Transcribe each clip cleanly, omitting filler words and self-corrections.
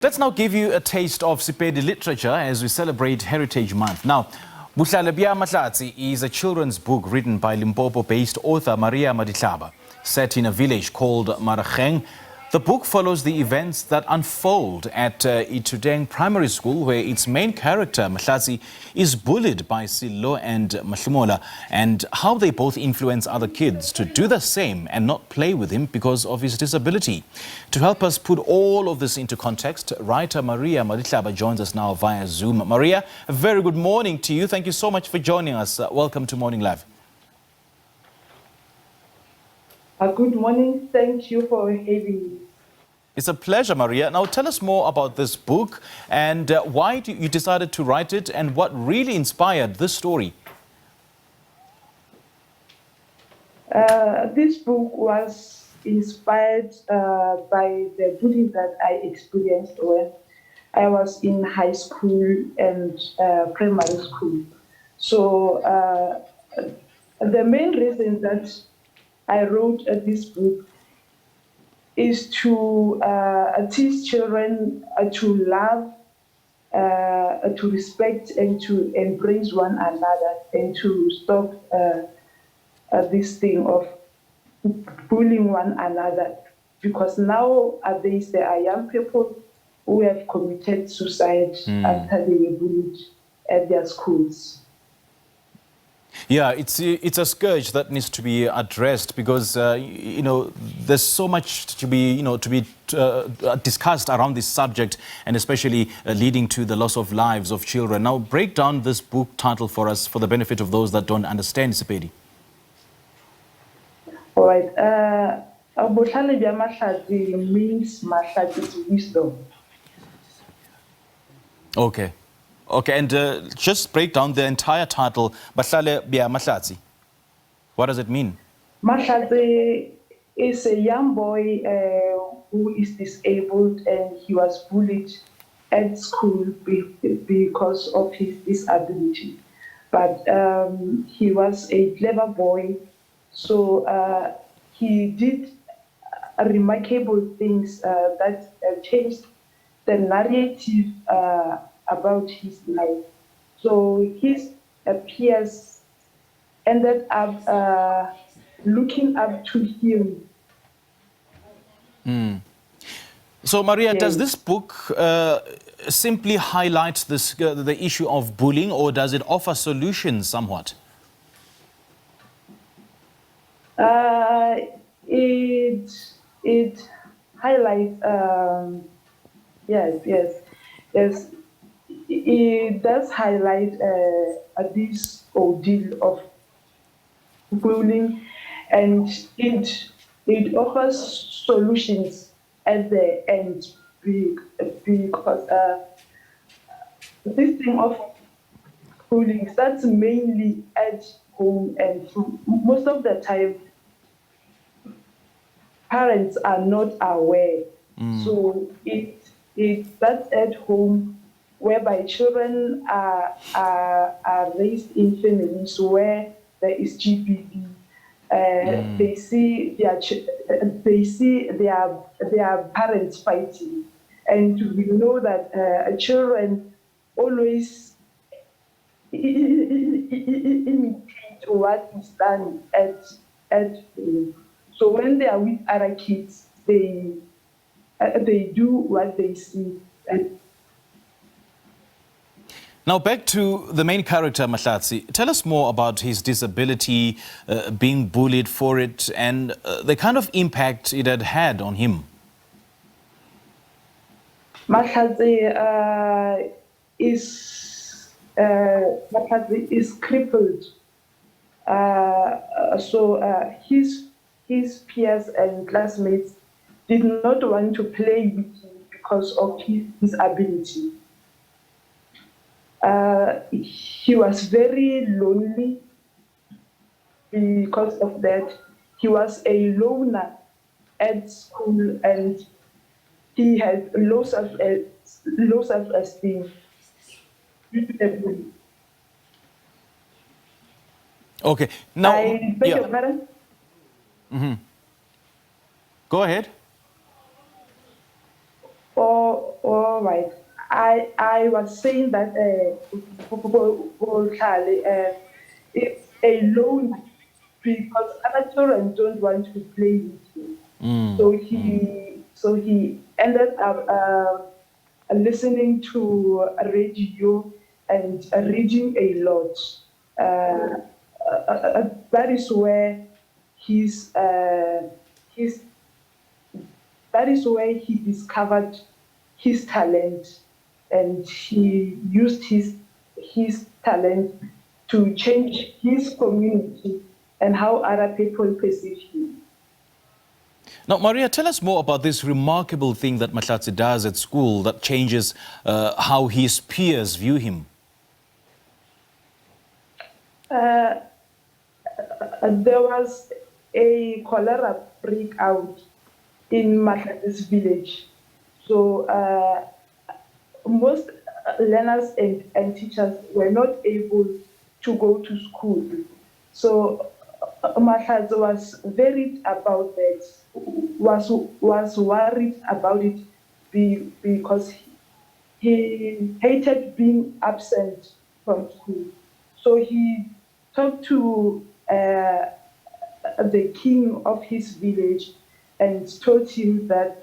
Let's now give you a taste of SePedi literature as we celebrate Heritage Month. Now, Bohlale Bja Mahlatse is a children's book written by Limpopo-based author Madihlaba, set in a village called Marageng. The book follows the events that unfold at Ithuteng Primary School, where its main character, Mahlatse, is bullied by Sello and Mahlomola, and how they both influence other kids to do the same and not play with him because of his disability. To help us put all of this into context, writer Madihlaba joins us now via Zoom. Maria, a very good morning to you. Thank you so much for joining us. Welcome to Morning Live. Good morning. Thank you for having me. It's a pleasure, Maria. Now tell us more about this book and why you decided to write it and what really inspired this story. This book was inspired by the bullying that I experienced when I was in high school and primary school. So the main reason that I wrote this book is to teach children to love, to respect, and to embrace one another, and to stop this thing of bullying one another. Because nowadays there are young people who have committed suicide after they were bullied at their schools. Yeah, it's a scourge that needs to be addressed because there's so much to be discussed around this subject, and especially leading to the loss of lives of children. Now, break down this book title for us for the benefit of those that don't understand SePedi. All right. Bohlale Bja Mahlatse means Mahlatse's wisdom. Okay. Okay, and just break down the entire title, Bohlale Bja Mahlatse. What does it mean? Mahlatse is a young boy who is disabled, and he was bullied at school because of his disability. But he was a clever boy, so he did remarkable things that changed the narrative about his life. So his peers ended up looking up to him. So, Maria, does this book simply highlight the issue of bullying, or does it offer solutions somewhat? It highlights, yes. It does highlight this ordeal of bullying, and it offers solutions at the end because this thing of bullying starts mainly at home, and most of the time parents are not aware. So it starts at home, whereby children are raised in families where there is GBV. They see their parents fighting, and we know that children always imitate what is done at home. So when they are with other kids, they do what they see. Now, back to the main character, Mahlatse. Tell us more about his disability, being bullied for it, and the kind of impact it had on him. Mahlatse is crippled. So his peers and classmates did not want to play with him because of his disability. He was very lonely because of that. He was a loner at school, and he had low self-esteem due to the bullying. Okay, now... I beg your pardon? Go ahead. All right. I was saying that Bohlale is alone because other children don't want to play with him. So he ended up listening to a radio and reading a lot. That is where his his that is where he discovered his talent, and he used his talent to change his community and how other people perceive him. Now, Maria, tell us more about this remarkable thing that Mahlatse does at school that changes how his peers view him. There was a cholera breakout in Mahlatse's village. So most learners and teachers were not able to go to school. So Mahlatse was worried about that, was worried about it because he hated being absent from school. So he talked to the king of his village and told him that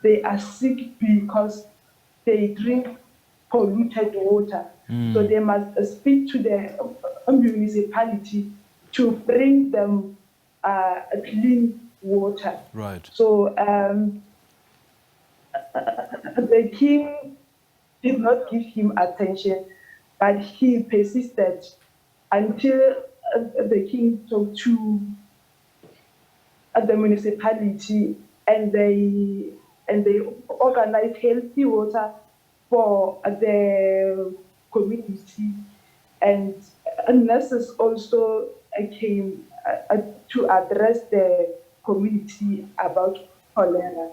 they are sick because they drink polluted water. So they must speak to the municipality to bring them clean water. Right. So the king did not give him attention, but he persisted until the king talked to the municipality, and they organized healthy water for the community, and nurses also came to address the community about cholera.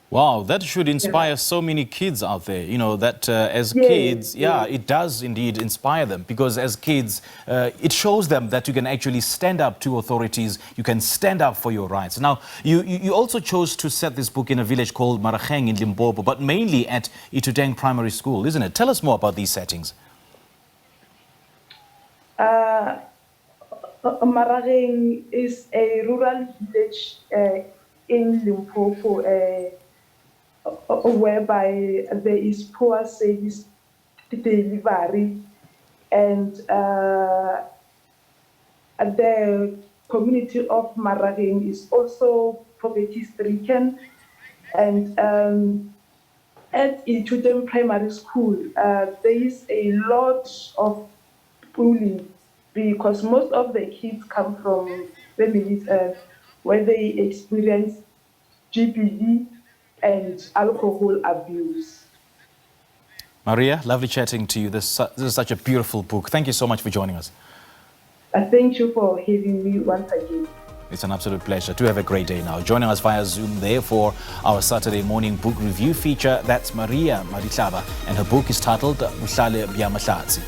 Wow, that should inspire so many kids out there, you know, that as Yes, kids, yes. it does indeed inspire them, because as kids, it shows them that you can actually stand up to authorities, you can stand up for your rights. Now, you also chose to set this book in a village called Marageng in Limpopo, but mainly at Ithuteng Primary School, isn't it? Tell us more about these settings. Marageng is a rural village in Limpopo, whereby there is poor service delivery, and the community of Marageng is also poverty-stricken. And at Ithuteng Primary School, there is a lot of bullying because most of the kids come from families where they experience GBV and alcohol abuse. Maria, lovely chatting to you. This is such a beautiful book. Thank you so much for joining us. Thank you for having me once again. It's an absolute pleasure. Do have a great day now. Joining us via Zoom there for our Saturday morning book review feature. That's Maria Madihlaba, and her book is titled Bohlale Bja Mahlatse.